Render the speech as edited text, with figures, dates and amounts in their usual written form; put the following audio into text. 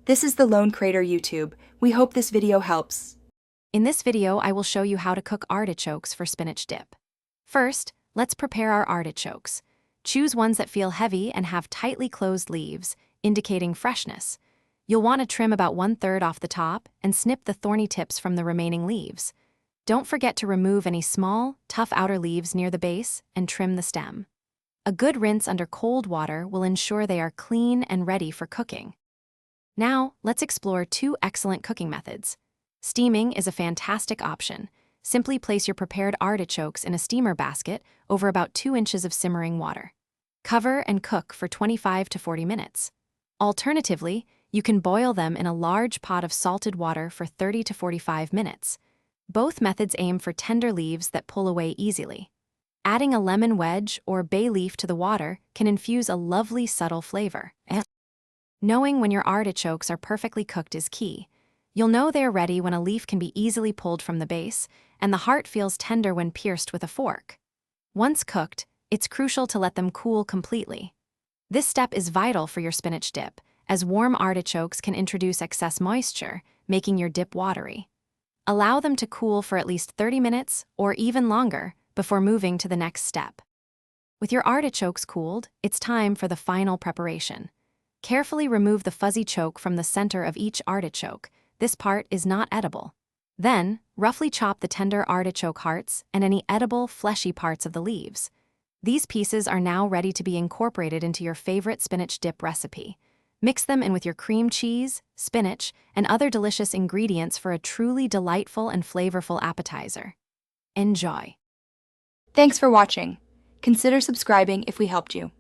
This is the Lone Crater YouTube. We hope this video helps. In this video, I will show you how to cook artichokes for spinach dip. First, let's prepare our artichokes. Choose ones that feel heavy and have tightly closed leaves, indicating freshness. You'll want to trim about 1/3 off the top and snip the thorny tips from the remaining leaves. Don't forget to remove any small, tough outer leaves near the base and trim the stem. A good rinse under cold water will ensure they are clean and ready for cooking. Now, let's explore 2 excellent cooking methods. Steaming is a fantastic option. Simply place your prepared artichokes in a steamer basket over about 2 inches of simmering water. Cover and cook for 25 to 40 minutes. Alternatively, you can boil them in a large pot of salted water for 30 to 45 minutes. Both methods aim for tender leaves that pull away easily. Adding a lemon wedge or bay leaf to the water can infuse a lovely subtle flavor. Knowing when your artichokes are perfectly cooked is key. You'll know they're ready when a leaf can be easily pulled from the base, and the heart feels tender when pierced with a fork. Once cooked, it's crucial to let them cool completely. This step is vital for your spinach dip, as warm artichokes can introduce excess moisture, making your dip watery. Allow them to cool for at least 30 minutes or even longer before moving to the next step. With your artichokes cooled, it's time for the final preparation. Carefully remove the fuzzy choke from the center of each artichoke. This part is not edible. Then, roughly chop the tender artichoke hearts and any edible, fleshy parts of the leaves. These pieces are now ready to be incorporated into your favorite spinach dip recipe. Mix them in with your cream cheese, spinach, and other delicious ingredients for a truly delightful and flavorful appetizer. Enjoy! Thanks for watching. Consider subscribing if we helped you.